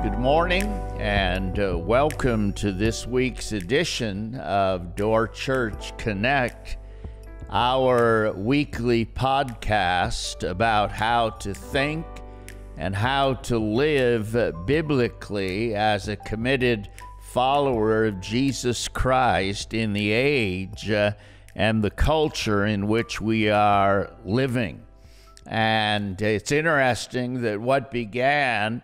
Good morning and welcome to this week's edition of Door Church Connect, our weekly podcast about how to think and how to live biblically as a committed follower of Jesus Christ in the age and the culture in which we are living. And it's interesting that what began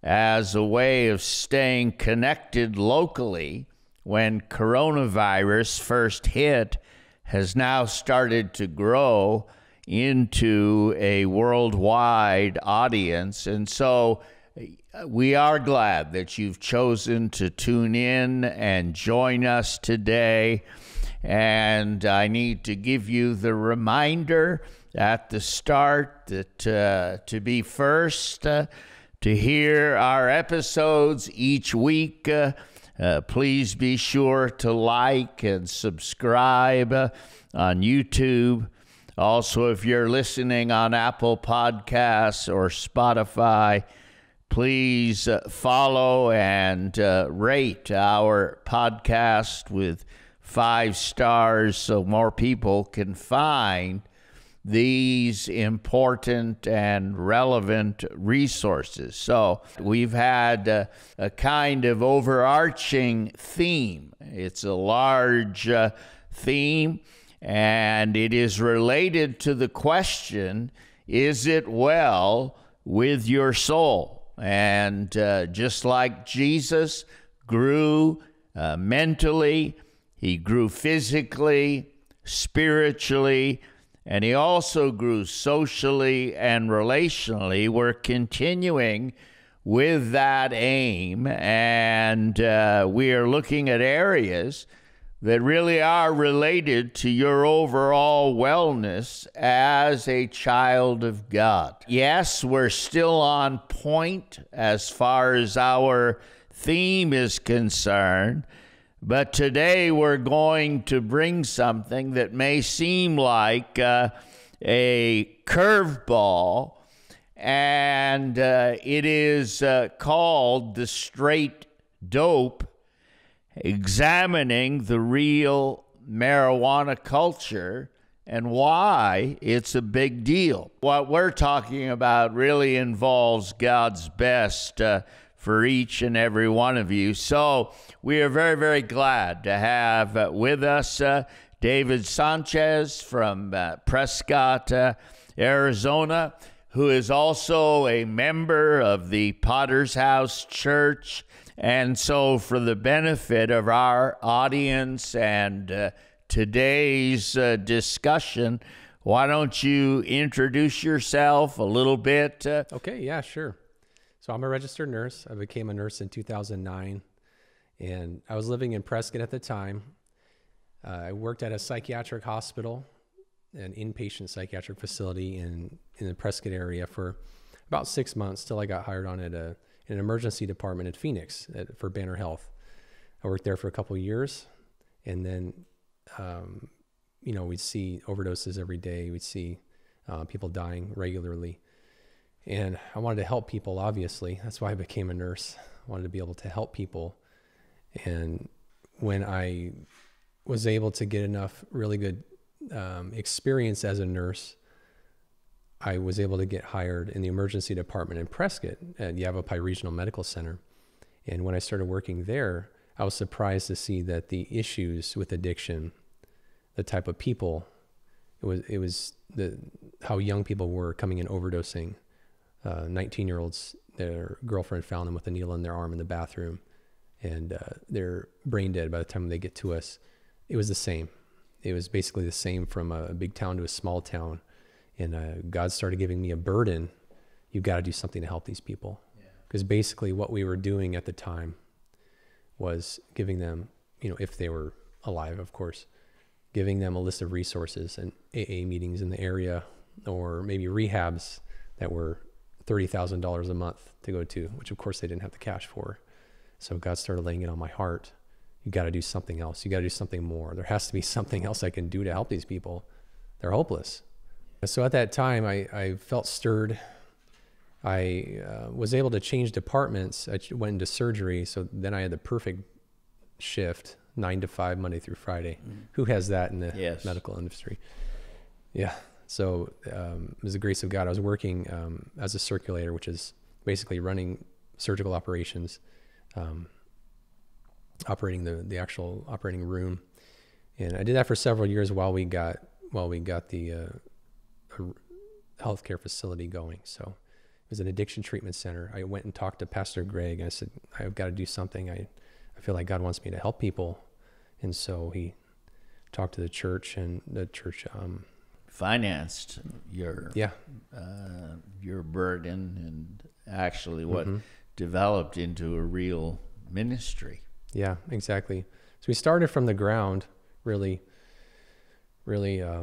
as a way of staying connected locally when coronavirus first hit has now started to grow into a worldwide audience. And so we are glad that you've chosen to tune in and join us today. And I need to give you the reminder at the start that to be first to hear our episodes each week. Please be sure to like and subscribe on YouTube. Also, if you're listening on Apple Podcasts or Spotify, please follow and rate our podcast with 5 stars so more people can find these important and relevant resources. So we've had a kind of overarching theme. It's a large theme, and it is related to the question, is it well with your soul? And just like Jesus grew mentally, he grew physically, spiritually, and he also grew socially and relationally. We're continuing with that aim, and we are looking at areas that really are related to your overall wellness as a child of God. Yes, we're still on point as far as our theme is concerned, but today we're going to bring something that may seem like a curveball, and it is called The Straight Dope, examining the real marijuana culture and why it's a big deal. What we're talking about really involves God's best for each and every one of you. So we are very, very glad to have with us David Sanchez from Prescott, Arizona, who is also a member of the Potter's House Church. And so for the benefit of our audience and today's discussion, why don't you introduce yourself a little bit? Okay, yeah, sure. So I'm a registered nurse. I became a nurse in 2009, and I was living in Prescott at the time. I worked at a psychiatric hospital, an inpatient psychiatric facility in the Prescott area for about 6 months till I got hired on at an emergency department at Phoenix for Banner Health. I worked there for a couple of years, and then, we'd see overdoses every day. We'd see people dying regularly. And I wanted to help people, obviously. That's why I became a nurse. I wanted to be able to help people. And when I was able to get enough really good experience as a nurse, I was able to get hired in the emergency department in Prescott at Yavapai Regional Medical Center. And when I started working there, I was surprised to see that the issues with addiction, the type of people, it was how young people were coming in overdosing. 19-year-olds, their girlfriend found them with a needle in their arm in the bathroom, and they're brain dead by the time they get to us. It was the same. It was basically the same from a big town to a small town. And God started giving me a burden. You've got to do something to help these people. Because basically what we were doing at the time was giving them, if they were alive, of course, giving them a list of resources and AA meetings in the area, or maybe rehabs that were $30,000 a month to go to, which of course they didn't have the cash for. So God started laying it on my heart. You got to do something else. You got to do something more. There has to be something else I can do to help these people. They're hopeless. So at that time, I felt stirred I was able to change departments. I went into surgery, so then I had the perfect shift, 9 to 5, Monday through Friday. Who has that in the medical industry? Yeah. So it was the grace of God. I was working as a circulator, which is basically running surgical operations, operating the actual operating room. And I did that for several years while we got the healthcare facility going. So it was an addiction treatment center. I went and talked to Pastor Greg, and I said, I've got to do something. I feel like God wants me to help people. And so he talked to the church, and the church financed your burden, and actually what developed into a real ministry. Yeah, exactly. So we started from the ground, really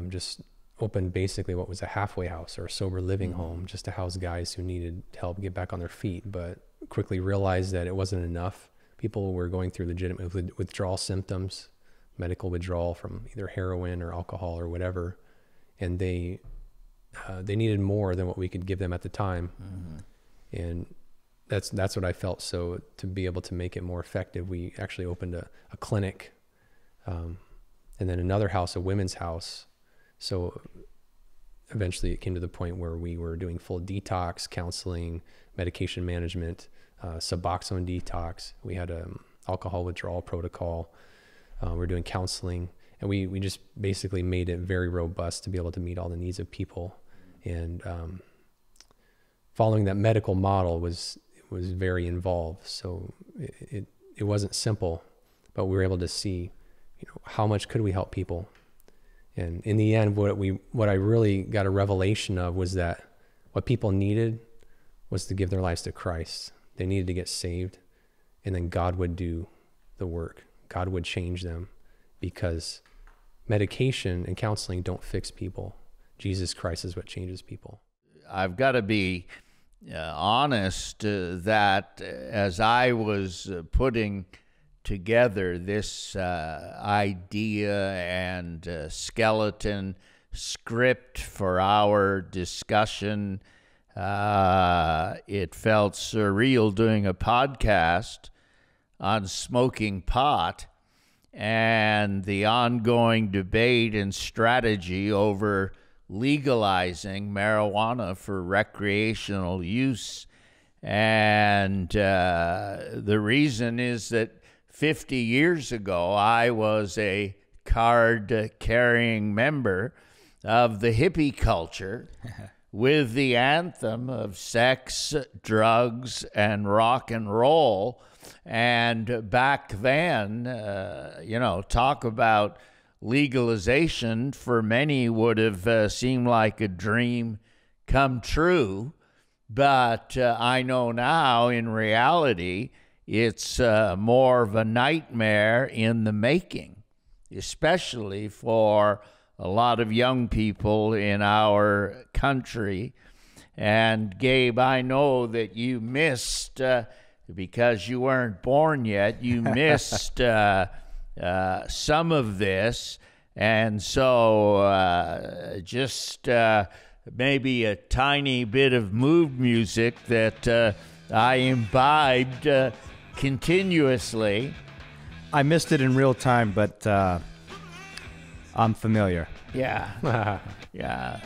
just opened basically what was a halfway house or a sober living home, just to house guys who needed help get back on their feet, but quickly realized that it wasn't enough. People were going through legitimate withdrawal symptoms, medical withdrawal from either heroin or alcohol or whatever, and they needed more than what we could give them at the time. And that's what I felt. So to be able to make it more effective, we actually opened a clinic, and then another house, a women's house. So eventually it came to the point where we were doing full detox counseling, medication management, Suboxone detox. We had a alcohol withdrawal protocol. We're doing counseling, and we just basically made it very robust to be able to meet all the needs of people. And following that medical model was very involved. So it wasn't simple, but we were able to see, how much could we help people. And in the end, what I really got a revelation of was that what people needed was to give their lives to Christ. They needed to get saved, and then God would do the work. God would change them, because medication and counseling don't fix people. Jesus Christ is what changes people. I've got to be honest that as I was putting together this idea and skeleton script for our discussion, it felt surreal doing a podcast on smoking pot and the ongoing debate and strategy over legalizing marijuana for recreational use. And the reason is that 50 years ago, I was a card-carrying member of the hippie culture with the anthem of sex, drugs, and rock and roll. And back then, talk about legalization for many would have seemed like a dream come true. But I know now, in reality, it's more of a nightmare in the making, especially for a lot of young people in our country. And Gabe, I know that you missed, because you weren't born yet, you missed some of this. And so just maybe a tiny bit of mood music that I imbibed continuously. I missed it in real time, but I'm familiar. Yeah. Yeah.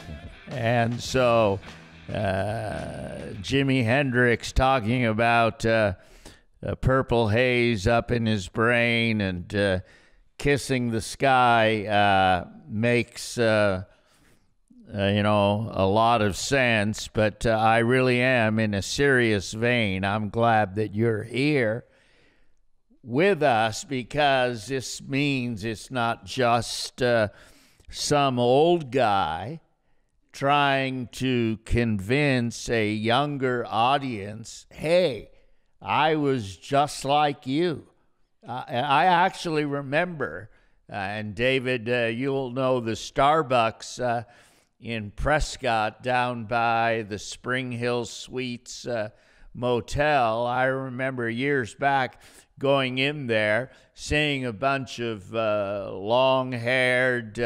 And so Jimi Hendrix talking about a purple haze up in his brain and kissing the sky makes a lot of sense, but I really am in a serious vein. I'm glad that you're here with us, because this means it's not just some old guy trying to convince a younger audience, hey, I was just like you. I actually remember, and David, you'll know the Starbucks in Prescott down by the Spring Hill Suites motel. I remember years back going in there, seeing a bunch of long-haired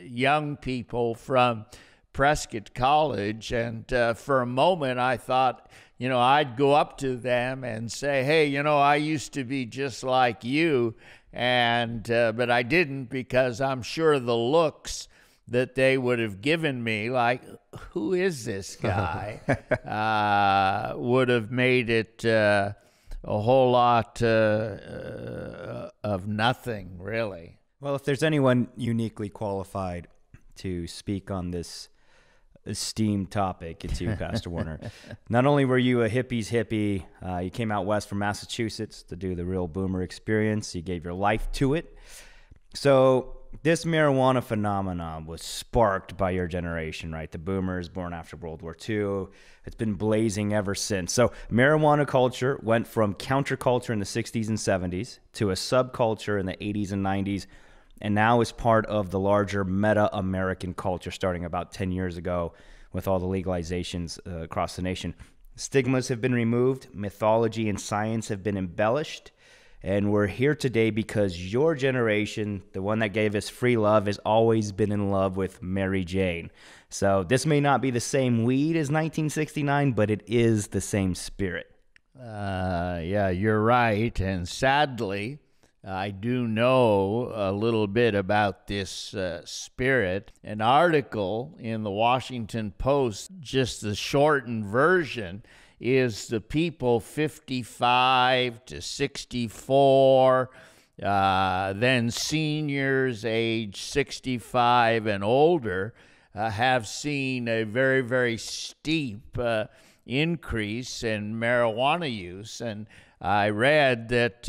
young people from Prescott College, and for a moment I thought, I'd go up to them and say, hey, I used to be just like you, and but I didn't, because I'm sure the looks that they would have given me, like, who is this guy, would have made it a whole lot of nothing, really. Well, if there's anyone uniquely qualified to speak on this esteemed topic, it's you, Pastor Warner. Not only were you a hippie's hippie, you came out west from Massachusetts to do the real boomer experience. You gave your life to it. So this marijuana phenomenon was sparked by your generation, right? The boomers born after World War II. It's been blazing ever since. So marijuana culture went from counterculture in the 60s and 70s to a subculture in the 80s and 90s, and now is part of the larger meta-American culture starting about 10 years ago with all the legalizations across the nation. Stigmas have been removed, mythology and science have been embellished, and we're here today because your generation, the one that gave us free love, has always been in love with Mary Jane. So this may not be the same weed as 1969, but it is the same spirit. Yeah, you're right, and sadly, I do know a little bit about this spirit. An article in the Washington Post, just the shortened version, is the people 55 to 64, then seniors age 65 and older, have seen a very, very steep increase in marijuana use. And I read that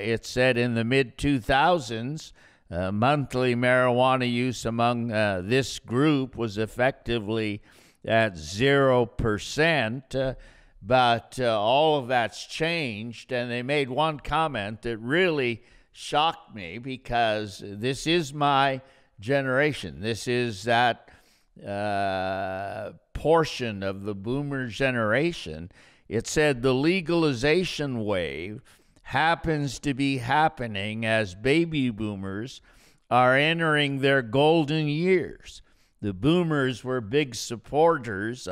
it said in the mid-2000s, monthly marijuana use among this group was effectively at 0%, but all of that's changed, and they made one comment that really shocked me, because this is my generation. This is that portion of the boomer generation. It said the legalization wave happens to be happening as baby boomers are entering their golden years. The boomers were big supporters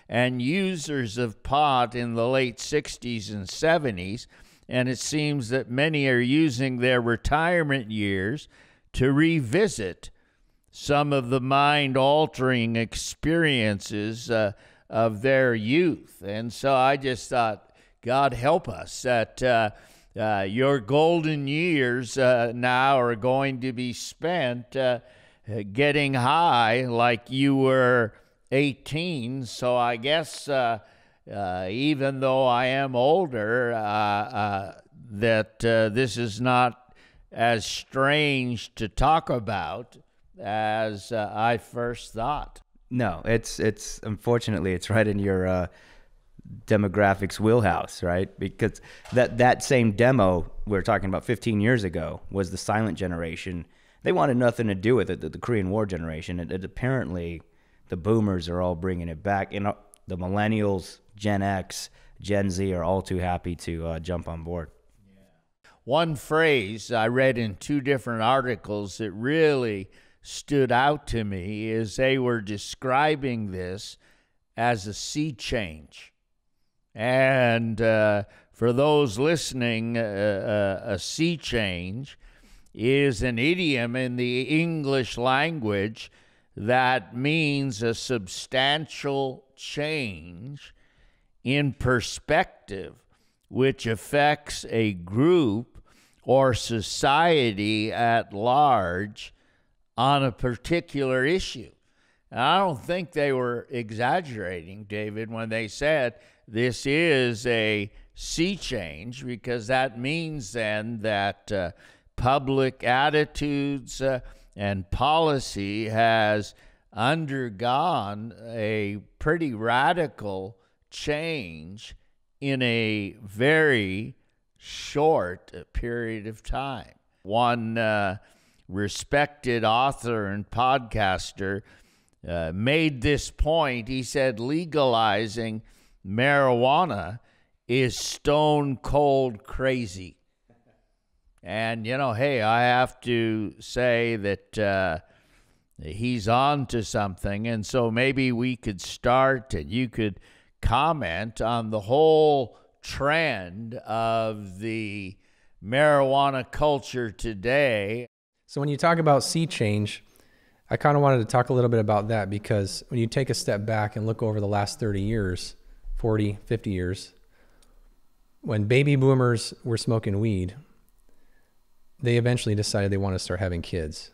and users of pot in the late 60s and 70s, and it seems that many are using their retirement years to revisit some of the mind-altering experiences of their youth. And so I just thought, God help us, that your golden years now are going to be spent getting high like you were 18. So I guess even though I am older, that this is not as strange to talk about as I first thought. No, it's unfortunately it's right in your demographics wheelhouse, right? Because that same demo we were talking about 15 years ago was the silent generation. They wanted nothing to do with it, the Korean War generation. And apparently the boomers are all bringing it back. And the millennials, Gen X, Gen Z are all too happy to jump on board. One phrase I read in two different articles that really stood out to me is they were describing this as a sea change. And for those listening, a sea change is an idiom in the English language that means a substantial change in perspective which affects a group or society at large on a particular issue. And I don't think they were exaggerating, David, when they said this is a sea change, because that means then that public attitudes and policy has undergone a pretty radical change in a very short period of time. One respected author and podcaster made this point. He said legalizing marijuana is stone cold crazy. And, hey, I have to say that he's on to something. And so maybe we could start and you could comment on the whole trend of the marijuana culture today. So when you talk about sea change, I kind of wanted to talk a little bit about that, because when you take a step back and look over the last 30 years, 40, 50 years, when baby boomers were smoking weed, they eventually decided they want to start having kids.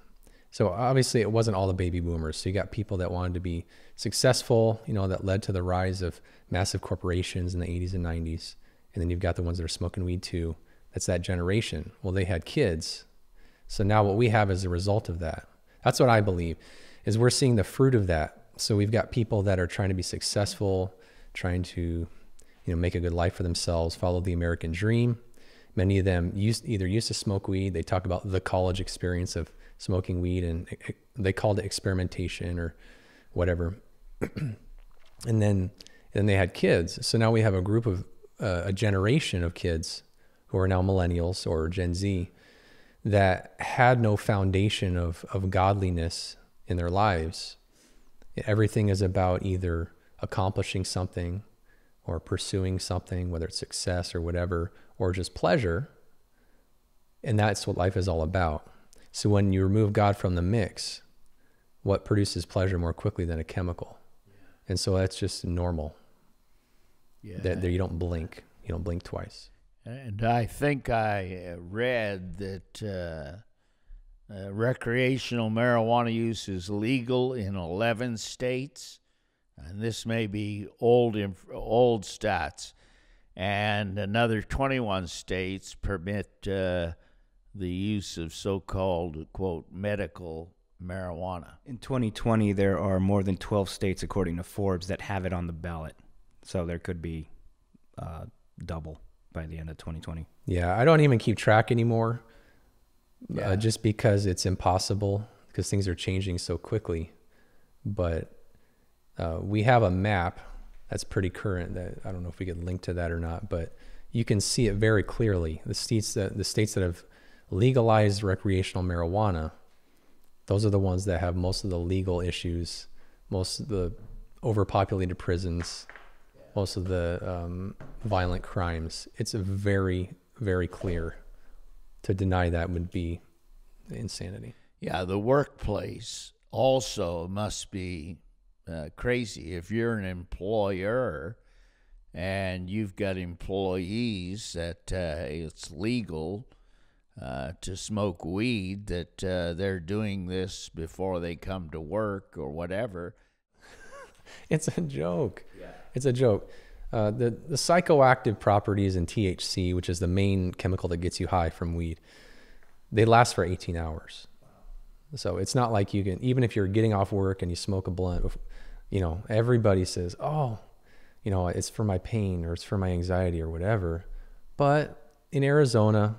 So obviously it wasn't all the baby boomers. So you got people that wanted to be successful, that led to the rise of massive corporations in the 80s and 90s. And then you've got the ones that are smoking weed too. That's that generation. Well, they had kids. So now what we have as a result of that, that's what I believe, is we're seeing the fruit of that. So we've got people that are trying to be successful, trying to, make a good life for themselves, follow the American dream. Many of them used to smoke weed. They talk about the college experience of smoking weed, and they called it experimentation or whatever. and then they had kids. So now we have a group of a generation of kids who are now millennials or Gen Z that had no foundation of godliness in their lives. Everything is about either accomplishing something or pursuing something, whether it's success or whatever, or just pleasure. And that's what life is all about. So when you remove God from the mix, what produces pleasure more quickly than a chemical? Yeah. And so that's just normal. Yeah. That you don't blink. You don't blink twice. And I think I read that recreational marijuana use is legal in 11 states, and this may be old stats, and another 21 states permit the use of so-called, quote, medical marijuana. In 2020, there are more than 12 states, according to Forbes, that have it on the ballot. So there could be double by the end of 2020. Yeah, I don't even keep track anymore, just because it's impossible, because things are changing so quickly. But we have a map that's pretty current that I don't know if we could link to that or not, but you can see it very clearly. The states that have legalized recreational marijuana, those are the ones that have most of the legal issues, most of the overpopulated prisons, most of the violent crimes. It's very, very clear. To deny that would be insanity. Yeah, the workplace also must be crazy. If you're an employer and you've got employees that it's legal to smoke weed, that they're doing this before they come to work or whatever. It's a joke. Yeah. It's a joke. The psychoactive properties in THC, which is the main chemical that gets you high from weed, they last for 18 hours. So it's not like you can, even if you're getting off work and you smoke a blunt, everybody says, it's for my pain or it's for my anxiety or whatever. But in Arizona,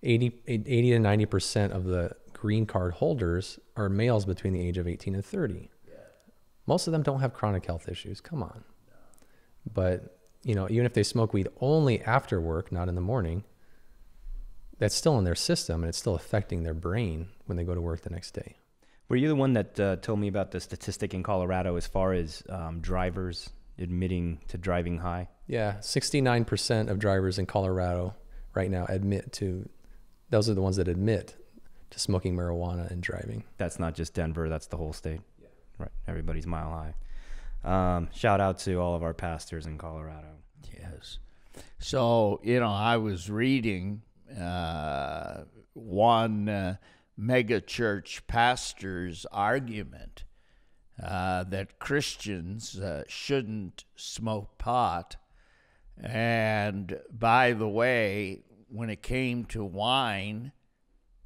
80 to 90% of the green card holders are males between the age of 18 and 30. Most of them don't have chronic health issues. Come on. No. But, even if they smoke weed only after work, not in the morning, that's still in their system and it's still affecting their brain when they go to work the next day. Were you the one that told me about the statistic in Colorado as far as drivers admitting to driving high? Yeah, 69% of drivers in Colorado right now those are the ones that admit to smoking marijuana and driving. That's not just Denver, that's the whole state. Right, everybody's mile high. Shout out to all of our pastors in Colorado. Yes. So, I was reading one mega church pastor's argument that Christians shouldn't smoke pot. And by the way, when it came to wine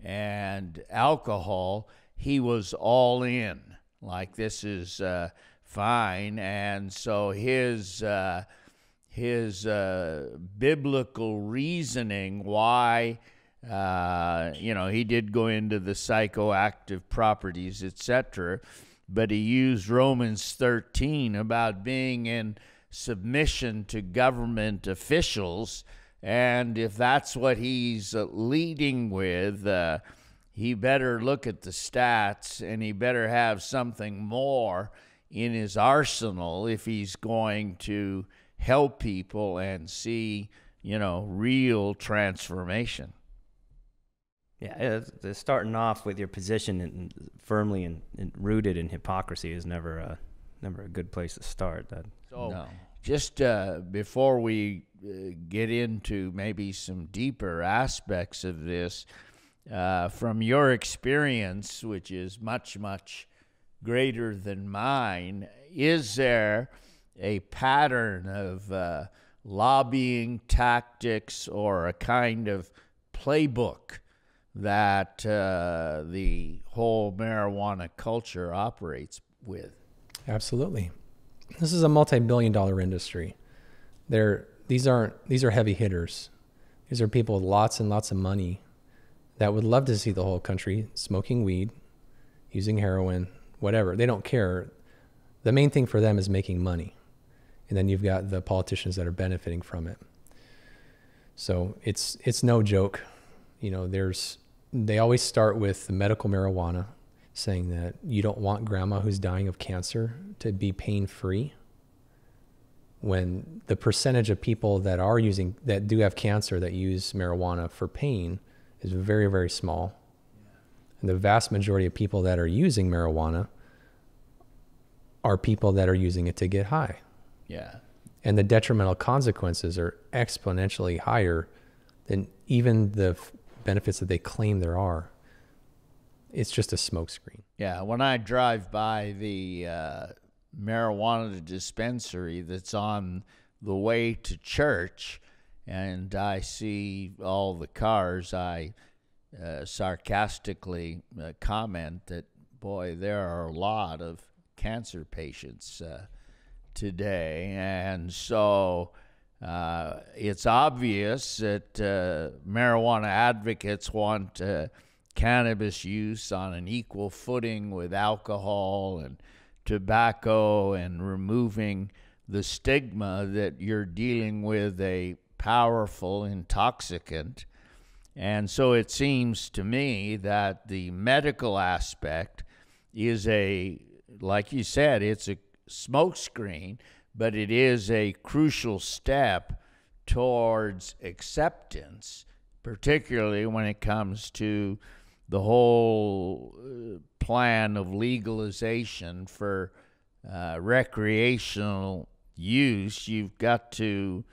and alcohol, he was all in. Like, this is fine. And so his biblical reasoning why, he did go into the psychoactive properties, etc., but he used Romans 13 about being in submission to government officials. And if that's what he's leading with, he better look at the stats, and he better have something more in his arsenal if he's going to help people and see, real transformation. Yeah, starting off with your position and firmly and rooted in hypocrisy is never a good place to start. Just before we get into maybe some deeper aspects of this, from your experience, which is much, much greater than mine, is there a pattern of lobbying tactics or a kind of playbook that the whole marijuana culture operates with? Absolutely. This is a multi-billion-dollar industry. These are heavy hitters. These are people with lots and lots of money that would love to see the whole country smoking weed, using heroin, whatever. They don't care. The main thing for them is making money. And then you've got the politicians that are benefiting from it. So it's no joke. They always start with the medical marijuana, saying that you don't want grandma who's dying of cancer to be pain-free, when the percentage of people that do have cancer that use marijuana for pain is very, very small. And the vast majority of people that are using marijuana are people that are using it to get high. Yeah. And the detrimental consequences are exponentially higher than even the benefits that they claim there are. It's just a smokescreen. Yeah, when I drive by the marijuana dispensary that's on the way to church and I see all the cars, I sarcastically comment that, boy, there are a lot of cancer patients today. And so it's obvious that marijuana advocates want cannabis use on an equal footing with alcohol and tobacco, and removing the stigma that you're dealing with a powerful intoxicant. And so it seems to me that the medical aspect is like you said, it's a smokescreen, but it is a crucial step towards acceptance, particularly when it comes to the whole plan of legalization for recreational use. You've got to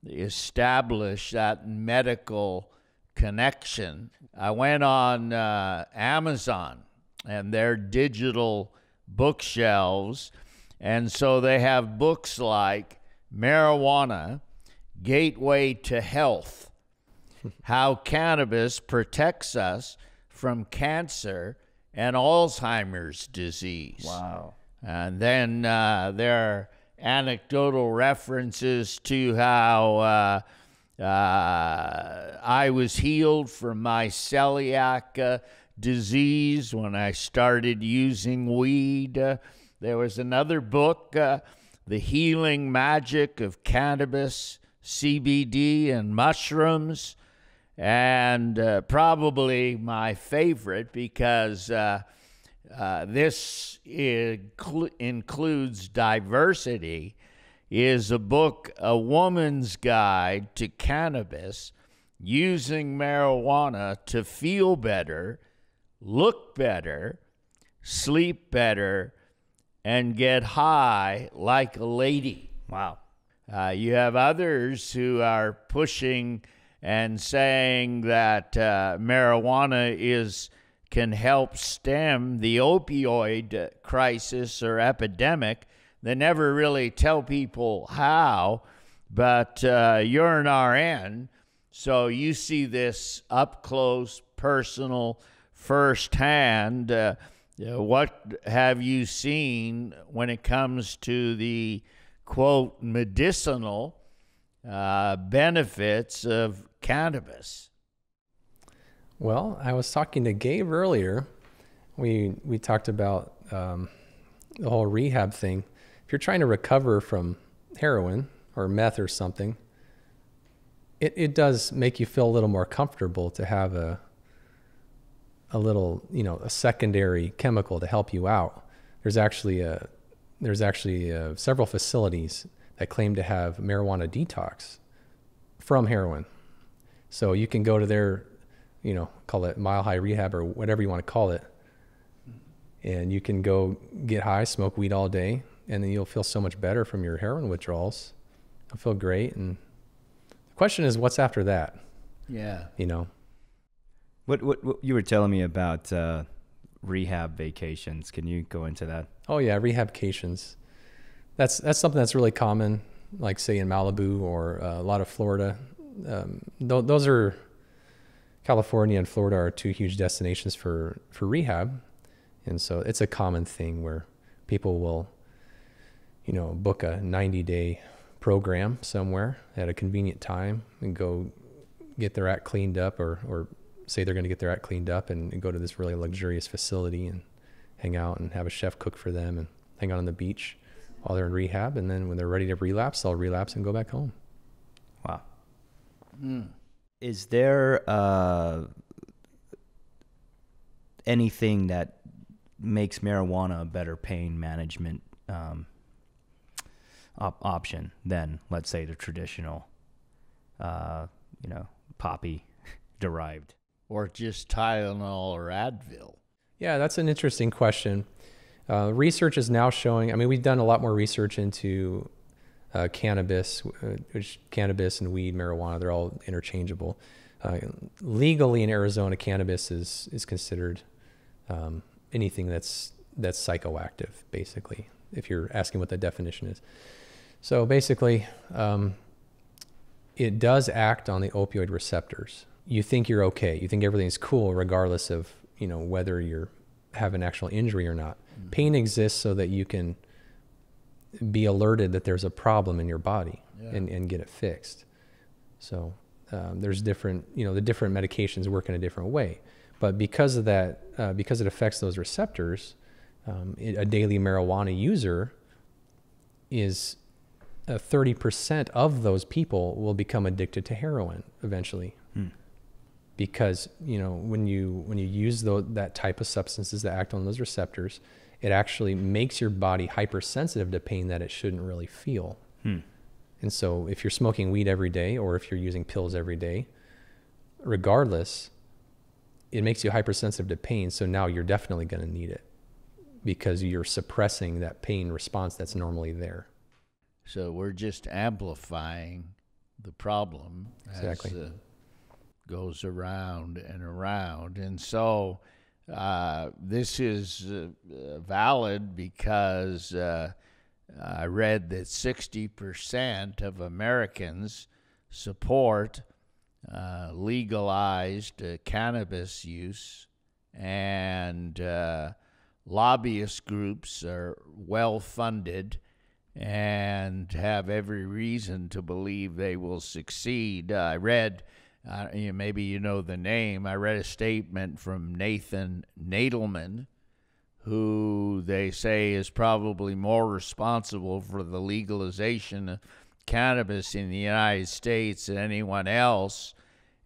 establish that medical connection. I went on Amazon and their digital bookshelves, and so they have books like Marijuana, Gateway to Health, How Cannabis Protects Us from Cancer and Alzheimer's Disease. Wow. And then there are anecdotal references to how I was healed from my celiac disease when I started using weed. There was another book, The Healing Magic of Cannabis, CBD, and Mushrooms. And probably my favorite, because this includes diversity, is a book, A Woman's Guide to Cannabis, Using Marijuana to Feel Better, Look Better, Sleep Better, and Get High Like a Lady. Wow. You have others who are pushing and saying that marijuana can help stem the opioid crisis or epidemic. They never really tell people how, but you're an RN, so you see this up close, personal, firsthand. What have you seen when it comes to the, quote, medicinal benefits of cannabis? Well, I was talking to Gabe earlier. We talked about the whole rehab thing. If you're trying to recover from heroin or meth or something, it does make you feel a little more comfortable to have a little, a secondary chemical to help you out. There's actually several facilities that claim to have marijuana detox from heroin. So you can go to their, call it Mile High Rehab or whatever you want to call it, and you can go get high, smoke weed all day, and then you'll feel so much better from your heroin withdrawals. You'll feel great. And the question is, what's after that? Yeah. What you were telling me about Rehab Vacations. Can you go into that? Oh yeah, Rehab Vacations. That's something that's really common, like say in Malibu or a lot of Florida. Those are, California and Florida are two huge destinations for rehab. And so it's a common thing where people will, book a 90-day program somewhere at a convenient time and go get their act cleaned up or say they're going to get their act cleaned up and go to this really luxurious facility and hang out and have a chef cook for them and hang out on the beach while they're in rehab. And then when they're ready to relapse, they'll relapse and go back home. Wow. Is there anything that makes marijuana a better pain management option than, let's say, the traditional, poppy derived? Or just Tylenol or Advil? Yeah, that's an interesting question. Research is now showing, we've done a lot more research into cannabis, which cannabis and weed, marijuana, they're all interchangeable. Legally in Arizona, cannabis is considered anything that's psychoactive, basically, if you're asking what the definition is. So basically, it does act on the opioid receptors. You think you're okay. You think everything's cool, regardless of, whether you have an actual injury or not. Mm-hmm. Pain exists so that you can be alerted that there's a problem in your body and get it fixed. So there's different, the different medications work in a different way. But because of that, because it affects those receptors, a daily marijuana user is 30% of those people will become addicted to heroin eventually. Because, when you use that type of substances that act on those receptors, it actually makes your body hypersensitive to pain that it shouldn't really feel. And so if you're smoking weed every day or if you're using pills every day, regardless, it makes you hypersensitive to pain. So now you're definitely going to need it because you're suppressing that pain response that's normally there. So we're just amplifying the problem Exactly. as goes around and around. And so this is valid because I read that 60% of Americans support legalized cannabis use, and lobbyist groups are well funded and have every reason to believe they will succeed. I read, maybe you know the name, I read a statement from Nathan Nadelman, who they say is probably more responsible for the legalization of cannabis in the United States than anyone else.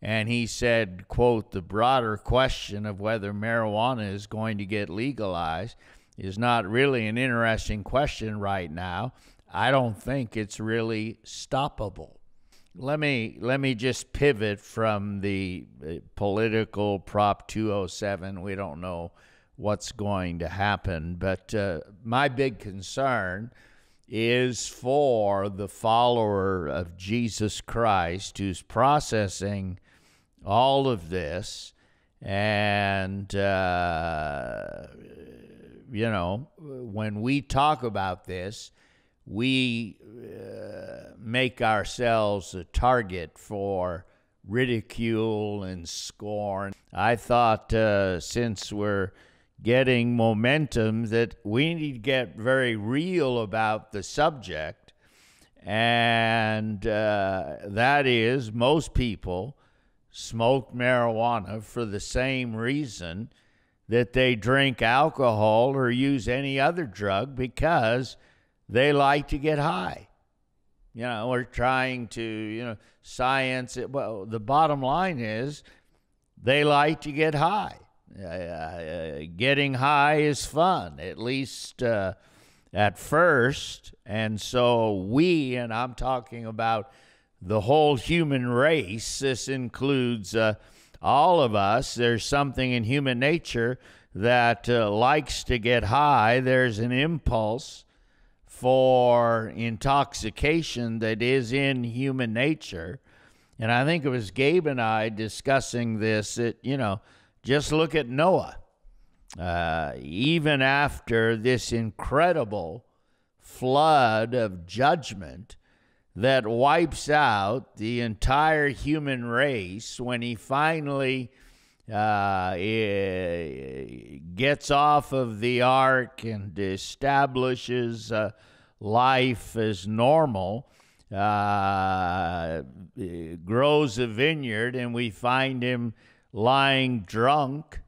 And he said, quote, "The broader question of whether marijuana is going to get legalized is not really an interesting question right now. I don't think it's really stoppable." Let me just pivot from the political Prop 207. We don't know what's going to happen, but my big concern is for the follower of Jesus Christ who's processing all of this. And, when we talk about this, we make ourselves a target for ridicule and scorn. I thought since we're getting momentum that we need to get very real about the subject, and that is most people smoke marijuana for the same reason that they drink alcohol or use any other drug, because they like to get high. We're trying to, science it. Well, the bottom line is they like to get high. Getting high is fun, at least at first. And so and I'm talking about the whole human race, this includes all of us. There's something in human nature that likes to get high. There's an impulse for intoxication that is in human nature. And I think it was Gabe and I discussing this, that, just look at Noah. Even after this incredible flood of judgment that wipes out the entire human race, when he finally gets off of the ark and establishes life as normal, grows a vineyard, and we find him lying drunk,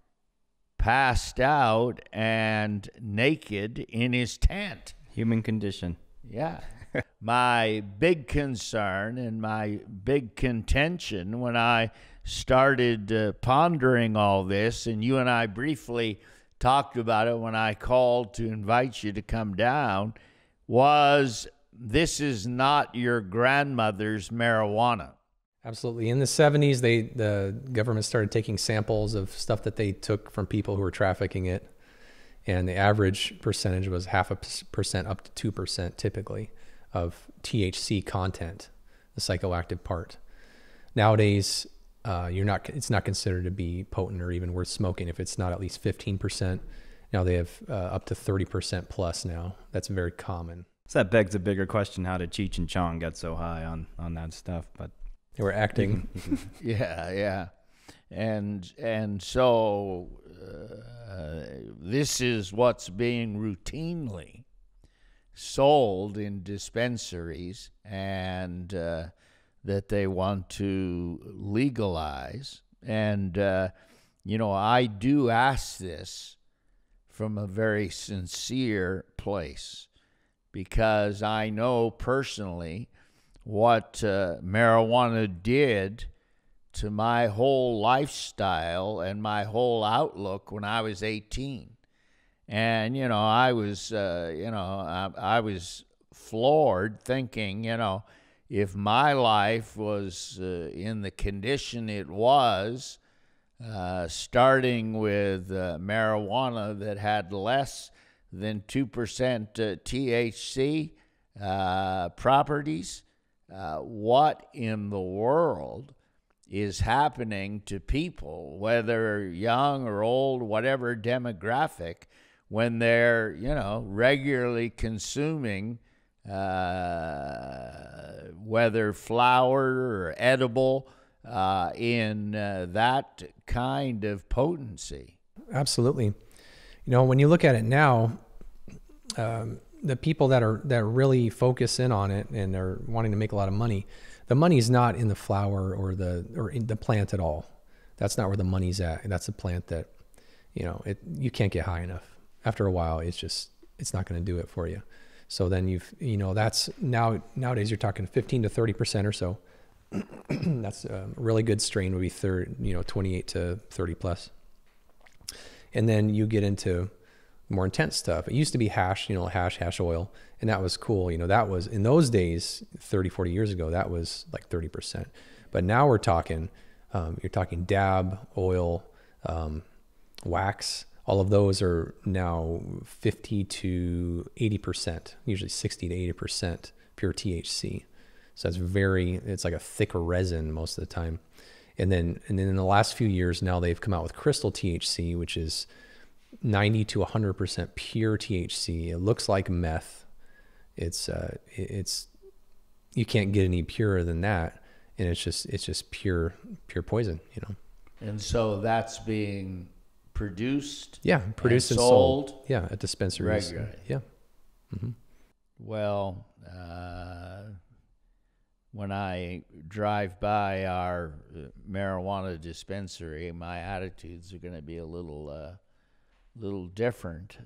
passed out, and naked in his tent. Human condition. Yeah. My big concern and my big contention when I started pondering all this, and you and I briefly talked about it when I called to invite you to come down, was this is not your grandmother's marijuana. Absolutely. In the 70s, the government started taking samples of stuff that they took from people who were trafficking it. And the average percentage was 0.5% up to 2% typically of THC content, the psychoactive part. Nowadays, it's not considered to be potent or even worth smoking if it's not at least 15%. Now they have up to 30% plus now. That's very common. So that begs a bigger question: how did Cheech and Chong get so high on that stuff? But they were acting. Yeah. And so this is what's being routinely sold in dispensaries, and that they want to legalize. And, I do ask this from a very sincere place, because I know personally what marijuana did to my whole lifestyle and my whole outlook when I was 18. And, I was floored, thinking, if my life was in the condition it was, starting with marijuana that had less than 2% THC properties, what in the world is happening to people, whether young or old, whatever demographic, when they're, regularly consuming whether flower or edible in that kind of potency. Absolutely. When you look at it now, the people that really focus in on it and are wanting to make a lot of money, the money's not in the flower or in the plant at all. That's not where the money's at. And that's a plant that, you can't get high enough. After a while, it's not going to do it for you. So then that's nowadays you're talking 15 to 30% or so. That's a really good strain would be 28 to 30 plus. And then you get into more intense stuff. It used to be hash oil, and that was cool. That was, in those days, 30, 40 years ago, that was like 30%. But now we're talking, you're talking dab, oil, wax. All of those are now 50 to 80%, usually 60 to 80% pure THC. So it's like a thicker resin most of the time. And then in the last few years, now they've come out with crystal THC, which is 90 to 100% pure THC. It looks like meth. It's you can't get any purer than that, and it's just pure poison, And so that's being produced. Yeah, produced and sold. Yeah, at dispensaries. Regularly. Yeah. Mm-hmm. Well, when I drive by our marijuana dispensary, my attitudes are going to be a little little different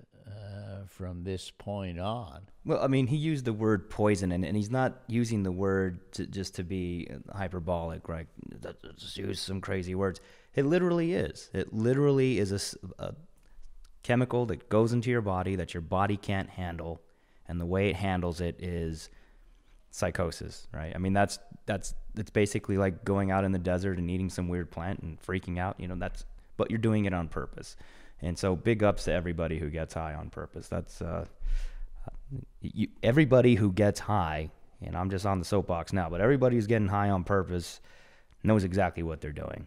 from this point on. Well, I mean, he used the word poison, and he's not using the word just to be hyperbolic, right? Just use some crazy words. It literally is. It literally is a chemical that goes into your body that your body can't handle, and the way it handles it is psychosis, right? I mean, that's basically like going out in the desert and eating some weird plant and freaking out. But you're doing it on purpose. And so big ups to everybody who gets high on purpose. That's everybody who gets high, and I'm just on the soapbox now, but everybody who's getting high on purpose knows exactly what they're doing.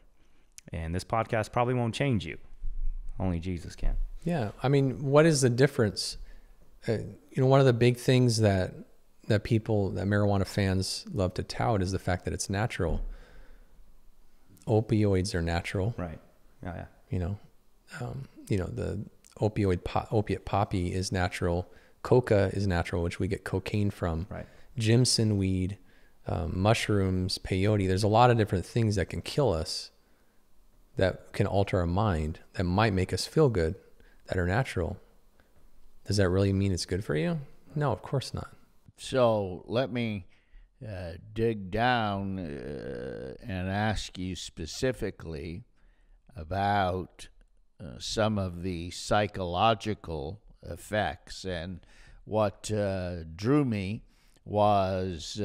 And this podcast probably won't change you. Only Jesus can. Yeah. I mean, what is the difference? One of the big things that marijuana fans love to tout is the fact that it's natural. Opioids are natural. Right. Yeah. The opiate poppy is natural. Coca is natural, which we get cocaine from. Right. Jimson weed, mushrooms, peyote. There's a lot of different things that can kill us, that can alter our mind, that might make us feel good, that are natural. Does that really mean it's good for you? No, of course not. So let me dig down and ask you specifically about some of the psychological effects. And what drew me was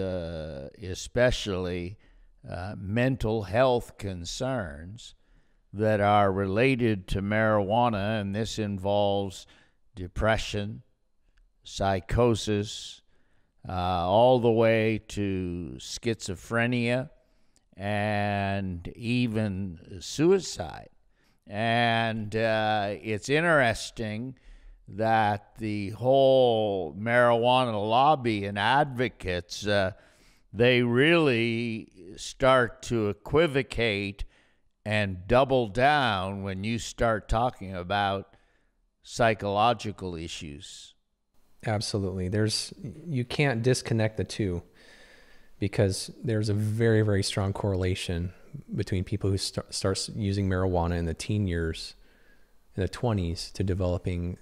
especially mental health concerns that are related to marijuana, and this involves depression, psychosis, all the way to schizophrenia and even suicide. And it's interesting that the whole marijuana lobby and advocates, they really start to equivocate and double down when you start talking about psychological issues. Absolutely. You can't disconnect the two, because there's a very, very strong correlation between people who start using marijuana in the teen years, in the 20s, to developing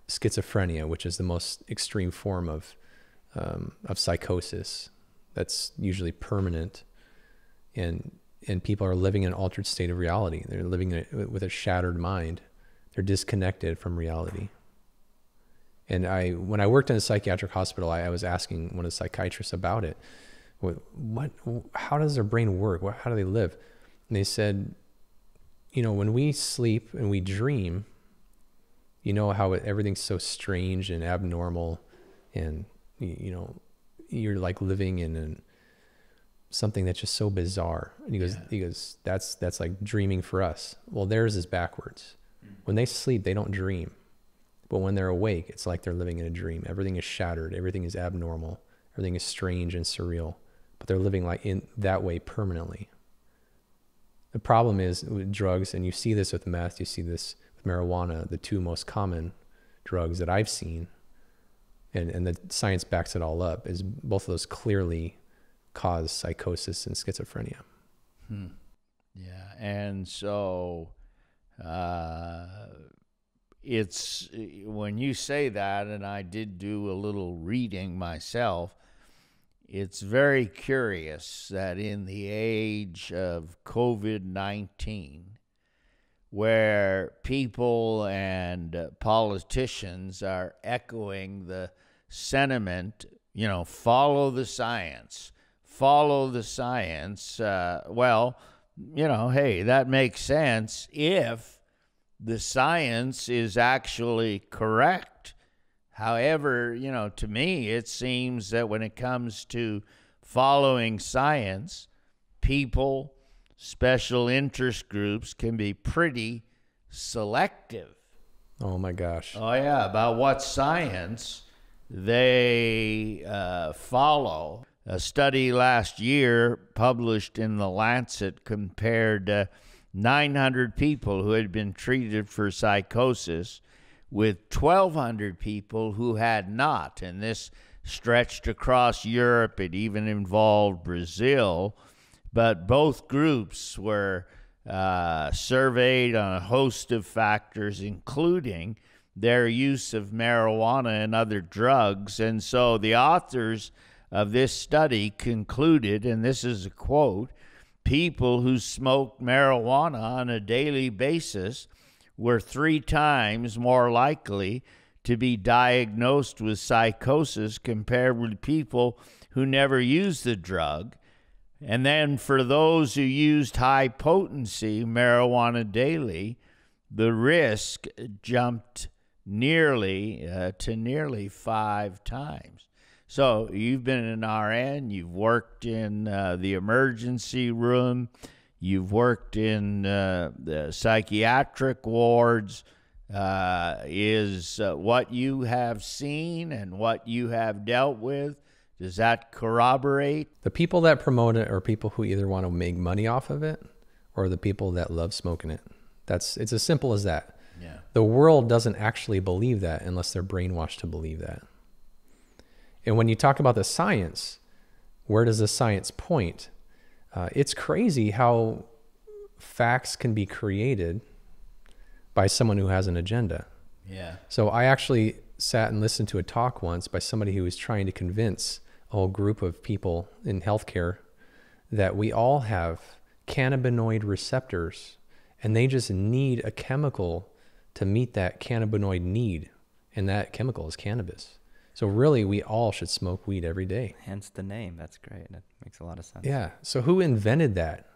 schizophrenia, which is the most extreme form of psychosis that's usually permanent, and people are living in an altered state of reality. They're living with a shattered mind. They're disconnected from reality. And when I worked in a psychiatric hospital, I was asking one of the psychiatrists about it. How does their brain work? How do they live? And they said, when we sleep and we dream, how everything's so strange and abnormal, and you're like living in something that's just so bizarre. And he goes, that's like dreaming for us. Well, theirs is backwards. When they sleep, they don't dream. But when they're awake, it's like they're living in a dream. Everything is shattered. Everything is abnormal. Everything is strange and surreal. But they're living like in that way permanently. The problem is with drugs, and you see this with meth, you see this with marijuana, the two most common drugs that I've seen, and the science backs it all up, is both of those clearly cause psychosis and schizophrenia. Yeah, and so it's, when you say that, and I did do a little reading myself, it's very curious that in the age of COVID-19, where people and politicians are echoing the sentiment, follow the science, hey, that makes sense if the science is actually correct. However, to me, it seems that when it comes to following science, people, special interest groups can be pretty selective. Oh my gosh. Oh yeah, about what science they follow. A study last year published in The Lancet compared 900 people who had been treated for psychosis with 1,200 people who had not. And this stretched across Europe. It even involved Brazil. But both groups were surveyed on a host of factors, including their use of marijuana and other drugs. And so the authors of this study concluded, and this is a quote, people who smoked marijuana on a daily basis were 3 times more likely to be diagnosed with psychosis compared with people who never used the drug. And then for those who used high potency marijuana daily, the risk jumped nearly 5 times. So you've been an RN, you've worked in the emergency room, you've worked in the psychiatric wards. Is what you have seen and what you have dealt with, does that corroborate? The people that promote it are people who either want to make money off of it or the people that love smoking it. It's as simple as that. Yeah. The world doesn't actually believe that unless they're brainwashed to believe that. And when you talk about the science, where does the science point? It's crazy how facts can be created by someone who has an agenda. Yeah. So I actually sat and listened to a talk once by somebody who was trying to convince a whole group of people in healthcare that we all have cannabinoid receptors and they just need a chemical to meet that cannabinoid need. And that chemical is cannabis. So really, we all should smoke weed every day. Hence the name. That's great. That makes a lot of sense. Yeah. So who invented that?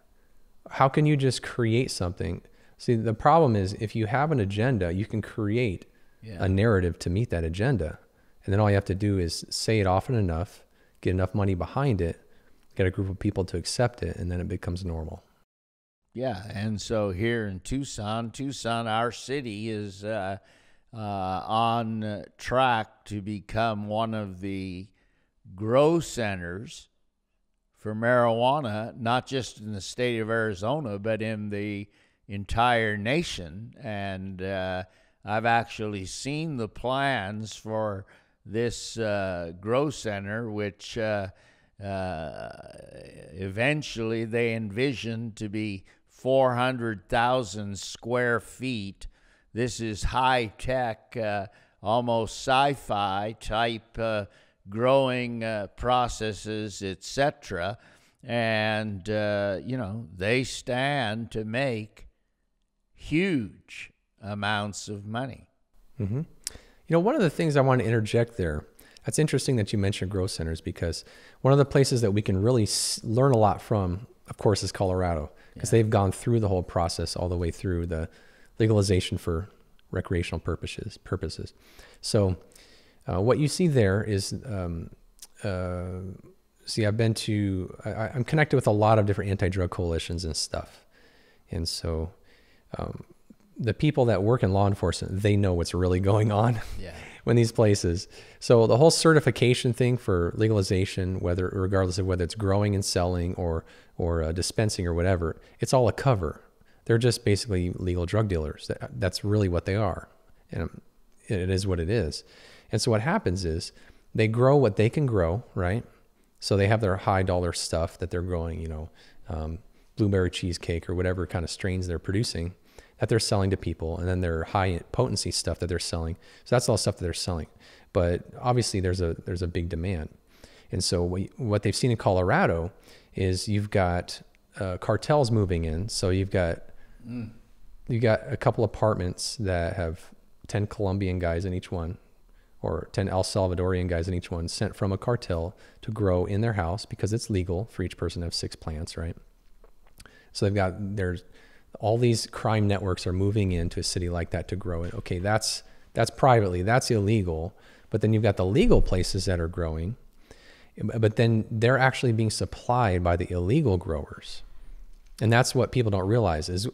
How can you just create something? See, the problem is if you have an agenda, you can create a narrative to meet that agenda. And then all you have to do is say it often enough, get enough money behind it, get a group of people to accept it, and then it becomes normal. Yeah, and so here in Tucson, our city is on track to become one of the grow centers for marijuana, not just in the state of Arizona, but in the entire nation. And I've actually seen the plans for this grow center, which eventually they envision to be 400,000 square feet. This is high-tech, almost sci-fi type growing processes, etc. And, they stand to make huge amounts of money. Mm-hmm. One of the things I want to interject there, that's interesting that you mentioned growth centers, because one of the places that we can really learn a lot from, of course, is Colorado, because they've gone through the whole process all the way through the legalization for recreational purposes. So what you see there is, I'm connected with a lot of different anti-drug coalitions and stuff. And so the people that work in law enforcement, they know what's really going on in these places. So the whole certification thing for legalization, regardless of whether it's growing and selling or dispensing or whatever, it's all a cover. They're just basically legal drug dealers. That's really what they are. And it is what it is. And so what happens is they grow what they can grow, right? So they have their high dollar stuff that they're growing, blueberry cheesecake or whatever kind of strains they're producing that they're selling to people. And then their high potency stuff that they're selling. So that's all stuff that they're selling. But obviously there's a big demand. And so what they've seen in Colorado is you've got cartels moving in. So you've got a couple apartments that have 10 Colombian guys in each one, or 10 El Salvadorian guys in each one, sent from a cartel to grow in their house because it's legal for each person to have 6 plants, right? So there's all these crime networks are moving into a city like that to grow it. Okay, that's privately, that's illegal. But then you've got the legal places that are growing, but then they're actually being supplied by the illegal growers. And that's what people don't realize is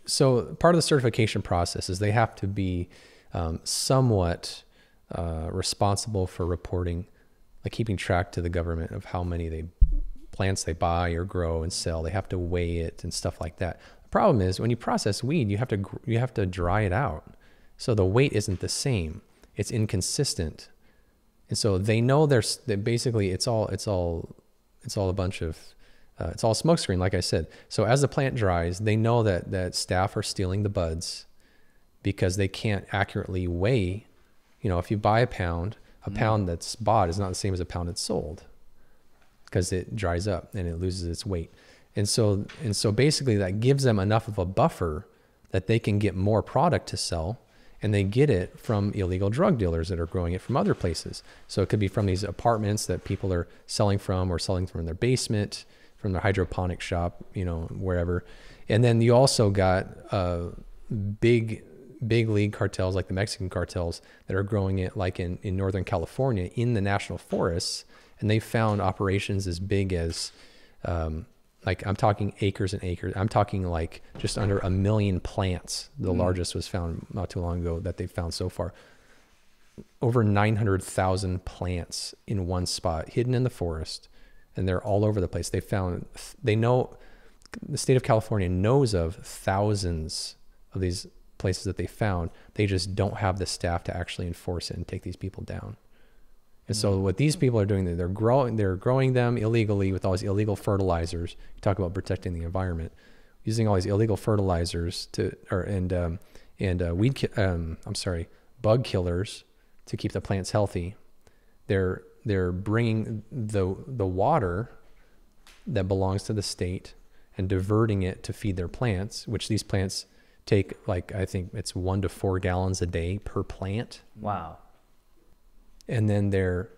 so part of the certification process is they have to be somewhat responsible for reporting, like keeping track to the government of how many plants they buy or grow and sell. They have to weigh it and stuff like that. The problem is when you process weed, you have to dry it out. So the weight isn't the same. It's inconsistent. And so they know that basically it's all a bunch of It's all smokescreen, like I said. So as the plant dries, they know that staff are stealing the buds because they can't accurately weigh. If you buy a pound that's bought is not the same as a pound that's sold, because it dries up and it loses its weight. And so basically that gives them enough of a buffer that they can get more product to sell, and they get it from illegal drug dealers that are growing it from other places. So it could be from these apartments that people are selling from, or selling from their basement, from their hydroponic shop, wherever. And then you also got big league cartels like the Mexican cartels that are growing it like in Northern California in the national forests. And they found operations as big as, like I'm talking acres and acres. I'm talking like just under 1 million plants. The largest was found not too long ago that they've found so far. Over 900,000 plants in one spot, hidden in the forest, and they're all over the place. They know, the state of California knows of thousands of these places that they found. They just don't have the staff to actually enforce it and take these people down. And so what these people are doing, they're growing them illegally with all these illegal fertilizers. You talk about protecting the environment, using all these illegal fertilizers bug killers to keep the plants healthy. They're bringing the water that belongs to the state and diverting it to feed their plants, which these plants take, like, I think it's 1 to 4 gallons a day per plant. Wow. And then they're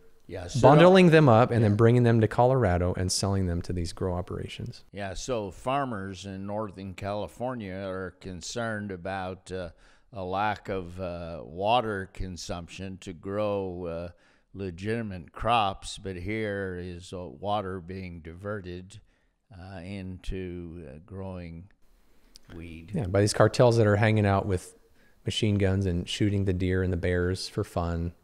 bundling them up and then bringing them to Colorado and selling them to these grow operations. Yeah, so farmers in Northern California are concerned about a lack of water consumption to grow legitimate crops, but here is water being diverted into growing weed. Yeah, by these cartels that are hanging out with machine guns and shooting the deer and the bears for fun,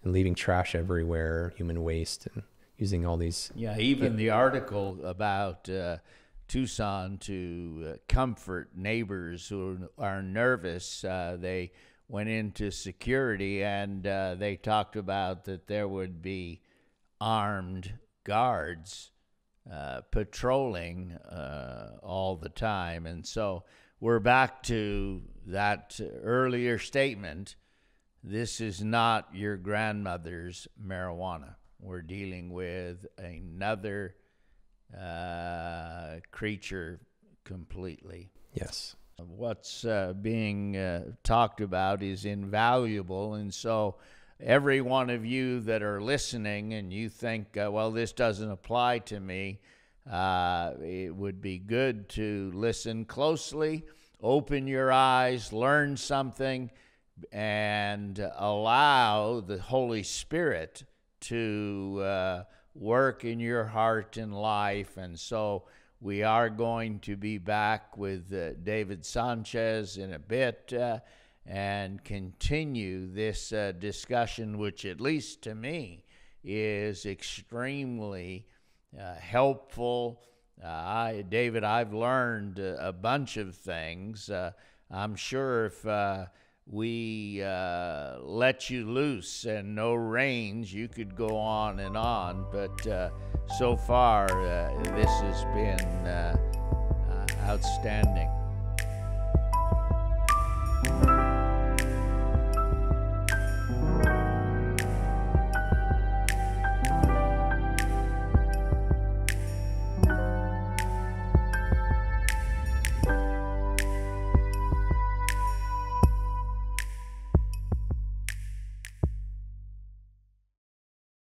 and leaving trash everywhere, human waste, and using all these. Yeah, even the article about Tucson to comfort neighbors who are nervous. They went into security and they talked about that there would be armed guards patrolling all the time. And so we're back to that earlier statement. This is not your grandmother's marijuana. We're dealing with another creature completely. Yes. What's being talked about is invaluable. And so every one of you that are listening and you think, well, this doesn't apply to me, it would be good to listen closely, open your eyes, learn something, and allow the Holy Spirit to work in your heart and life. And so we are going to be back with David Sanchez in a bit and continue this discussion, which at least to me is extremely helpful. David, I've learned a bunch of things. I'm sure if we let you loose and no reins, you could go on and on, but so far this has been outstanding.